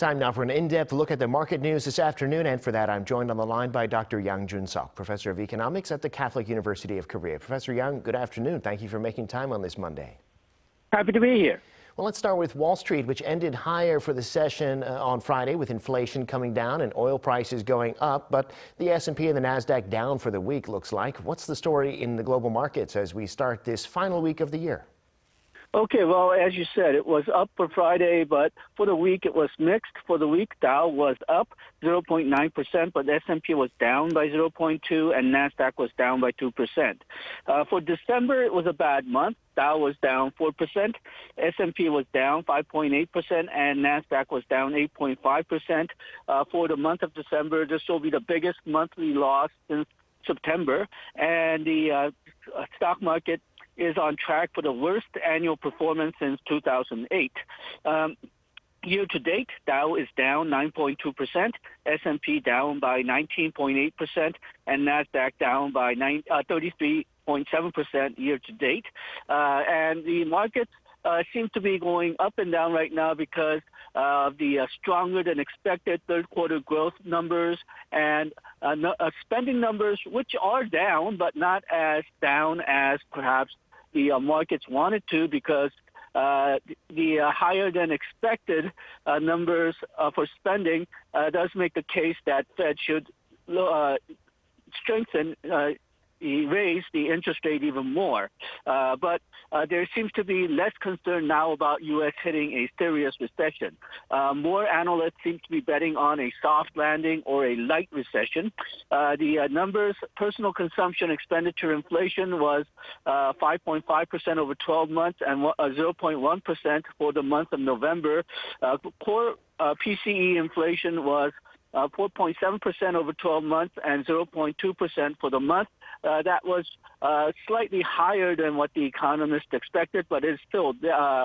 Time now for an in-depth look at the market news this afternoon, and for that I'm joined on the line by Dr. Jun-sok, Professor of Economics at the Catholic University of Korea. Professor Young, good afternoon. Thank you for making time on this Monday. Happy to be here. Well, let's start with Wall Street, which ended higher for the session on Friday, with inflation coming down and oil prices going up. But the S&P and the Nasdaq down for the week, looks like. What's the story in the global markets as we start this final week of the year? Okay, well, as you said, it was up for Friday, but for the week it was mixed. For the week, Dow was up 0.9%, but the S&P was down by 0.2%, and Nasdaq was down by 2%. For December, it was a bad month. Dow was down 4%, S&P was down 5.8%, and Nasdaq was down 8.5%. For the month of December, this will be the biggest monthly loss since September, and the stock market is on track for the worst annual performance since 2008. Year to date, Dow is down 9.2%, S&P down by 19.8%, and Nasdaq down by 33.7% year to date. And the markets seem to be going up and down right now because of the stronger than expected third quarter growth numbers and spending numbers, which are down, but not as down as perhaps the markets wanted to, because the higher than expected numbers for spending does make the case that Fed should strengthen, raise the interest rate even more. But there seems to be less concern now about U.S. hitting a serious recession. More analysts seem to be betting on a soft landing or a light recession. The numbers, personal consumption expenditure inflation was 5.5% over 12 months and 0.1% for the month of November. Core PCE inflation was 4.7% over 12 months and 0.2% for the month. That was slightly higher than what the economists expected, but is still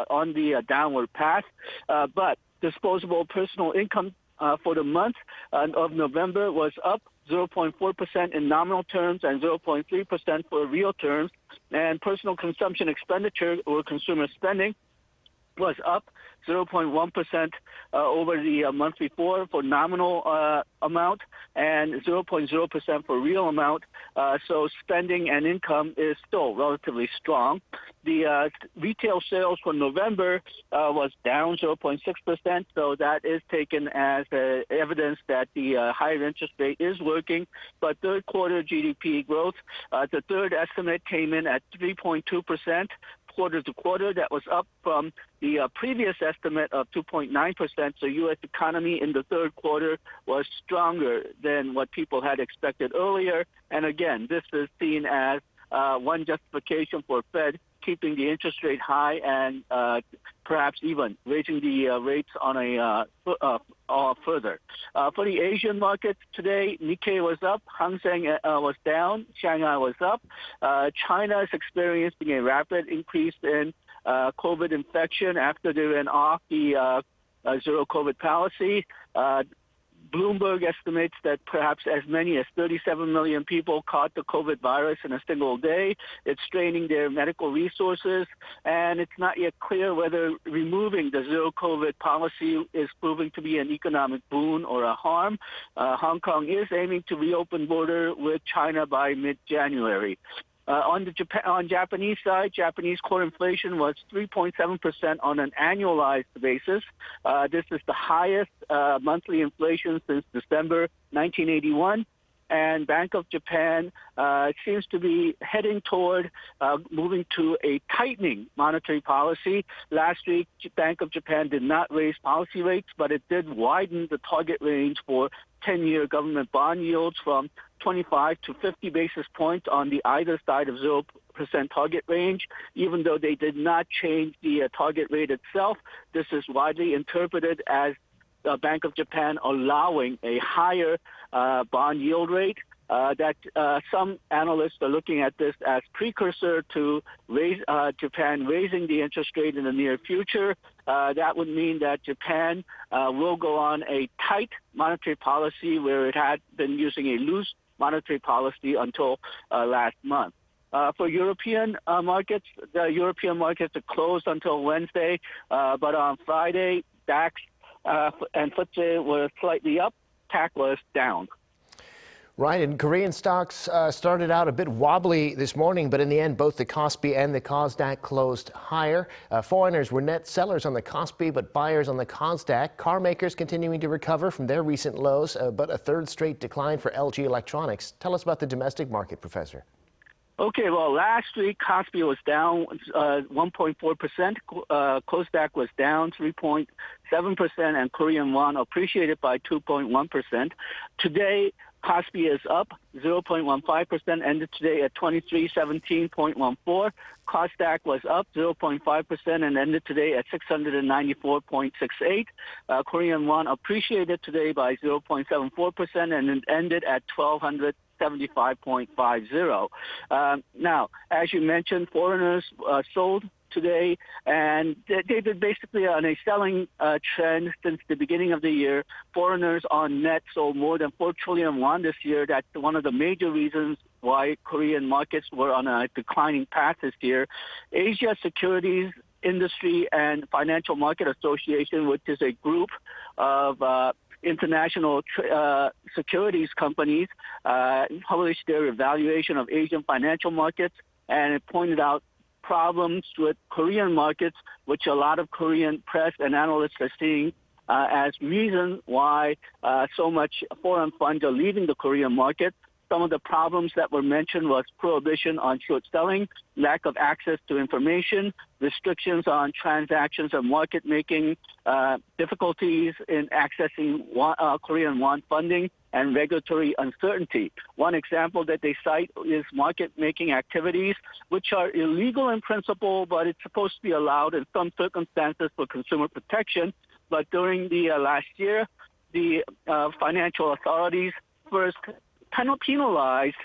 on the downward path. But disposable personal income for the month of November was up 0.4% in nominal terms and 0.3% for real terms. And personal consumption expenditure, or consumer spending, was up 0.1% over the month before for nominal amount and 0.0% for real amount. So spending and income is still relatively strong. The retail sales for November was down 0.6%, so that is taken as evidence that the higher interest rate is working. But third quarter GDP growth, the third estimate came in at 3.2%. Quarter to quarter, that was up from the previous estimate of 2.9%. So U.S. economy in the third quarter was stronger than what people had expected earlier. And again, this is seen as one justification for Fed keeping the interest rate high and perhaps even raising the rates on a further. For the Asian markets today, Nikkei was up, Hang Seng was down, Shanghai was up. China is experiencing a rapid increase in COVID infection after they went off the zero COVID policy. Bloomberg estimates that perhaps as many as 37 million people caught the COVID virus in a single day. It's straining their medical resources, and it's not yet clear whether removing the zero COVID policy is proving to be an economic boon or a harm. Hong Kong is aiming to reopen border with China by mid-January. On the Japanese side, Japanese core inflation was 3.7% on an annualized basis. This is the highest monthly inflation since December 1981. And Bank of Japan seems to be heading toward moving to a tightening monetary policy. Last week, Bank of Japan did not raise policy rates, but it did widen the target range for 10-year government bond yields from 25 to 50 basis points on the either side of 0% target range. Even though they did not change the target rate itself, this is widely interpreted as the Bank of Japan allowing a higher bond yield rate. That some analysts are looking at this as precursor to Japan raising the interest rate in the near future. That would mean that Japan will go on a tight monetary policy where it had been using a loose monetary policy until last month. For European markets, the European markets are closed until Wednesday, but on Friday, DAX and FTSE was slightly up. TAC was down. Right, and Korean stocks started out a bit wobbly this morning, but in the end, both the KOSPI and the KOSDAQ closed higher. Foreigners were net sellers on the KOSPI, but buyers on the KOSDAQ. Carmakers continuing to recover from their recent lows, but a third straight decline for LG Electronics. Tell us about the domestic market, Professor. Okay, well, last week, KOSPI was down 1.4%, KOSDAQ was down 3.7%, and Korean won appreciated by 2.1%. Today, KOSPI is up 0.15%, ended today at 2317.14. KOSDAQ was up 0.5% and ended today at 694.68. Korean won appreciated today by 0.74% and it ended at 1,275.50. Now, as you mentioned, foreigners sold today, and they've been basically on a selling trend since the beginning of the year. Foreigners on net sold more than 4 trillion won this year. That's one of the major reasons why Korean markets were on a declining path this year. Asia Securities Industry and Financial Market Association, which is a group of international securities companies, published their evaluation of Asian financial markets, and it pointed out problems with Korean markets, which a lot of Korean press and analysts are seeing as reason why so much foreign funds are leaving the Korean market. Some of the problems that were mentioned was prohibition on short selling, lack of access to information, restrictions on transactions and market making, difficulties in accessing Korean won funding, and regulatory uncertainty. One example that they cite is market making activities, which are illegal in principle, but it's supposed to be allowed in some circumstances for consumer protection. But during the last year, the financial authorities first penalized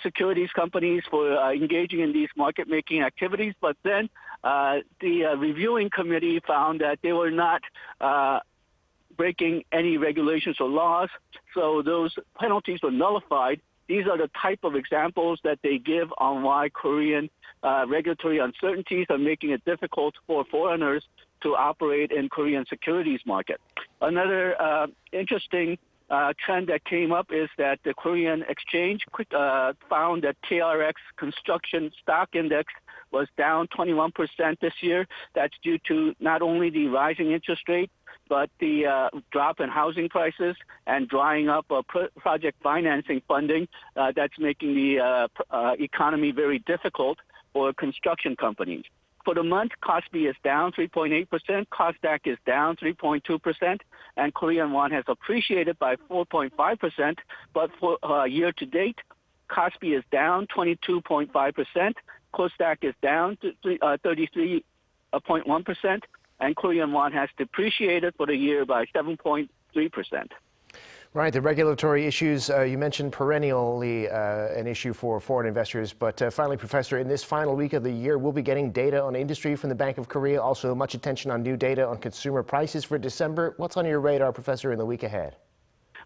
securities companies for engaging in these market-making activities, but then the reviewing committee found that they were not breaking any regulations or laws, so those penalties were nullified. These are the type of examples that they give on why Korean regulatory uncertainties are making it difficult for foreigners to operate in Korean securities market. Another interesting trend that came up is that the Korean exchange found that KRX construction stock index was down 21% this year. That's due to not only the rising interest rate, but the drop in housing prices and drying up project financing funding that's making the economy very difficult for construction companies. For the month, KOSPI is down 3.8%, KOSDAQ is down 3.2%, and Korean won has appreciated by 4.5%. But for year to date, KOSPI is down 22.5%, KOSDAQ is down 33.1%, and Korean won has depreciated for the year by 7.3%. Right, the regulatory issues you mentioned perennially an issue for foreign investors. But finally, Professor, in this final week of the year, we'll be getting data on industry from the Bank of Korea. Also, much attention on new data on consumer prices for December. What's on your radar, Professor, in the week ahead?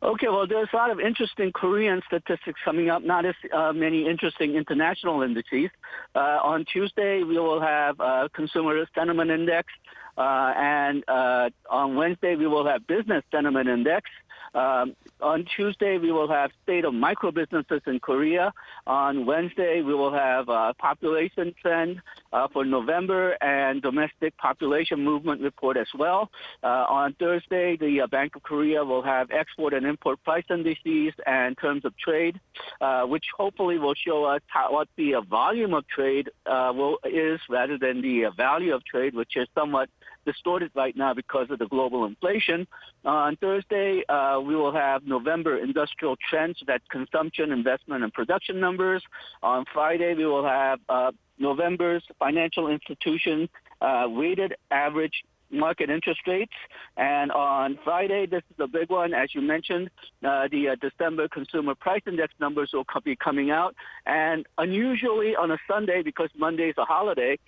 Okay, well, there's a lot of interesting Korean statistics coming up, not as many interesting international indices. On Tuesday, we will have Consumer Sentiment Index, and on Wednesday, we will have Business Sentiment Index. On Tuesday, we will have state of micro businesses in Korea. On Wednesday, we will have population trend for November and domestic population movement report as well. On Thursday, the Bank of Korea will have export and import price indices and terms of trade, which hopefully will show us what the volume of trade is rather than the value of trade, which is somewhat distorted right now because of the global inflation. On Thursday, we will have November industrial trends, that's consumption, investment, and production numbers. On Friday, we will have November's financial institution weighted average market interest rates. And on Friday, this is the big one, as you mentioned, the December consumer price index numbers will be coming out. And unusually on a Sunday, because Monday is a holiday,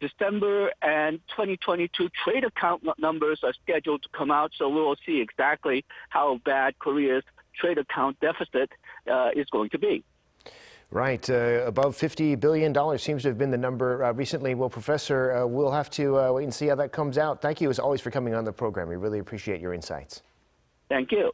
December and 2022 trade account numbers are scheduled to come out. So we will see exactly how bad Korea's trade account deficit is going to be. Right, above $50 billion seems to have been the number recently. Well, Professor, we'll have to wait and see how that comes out. Thank you, as always, for coming on the program. We really appreciate your insights. Thank you.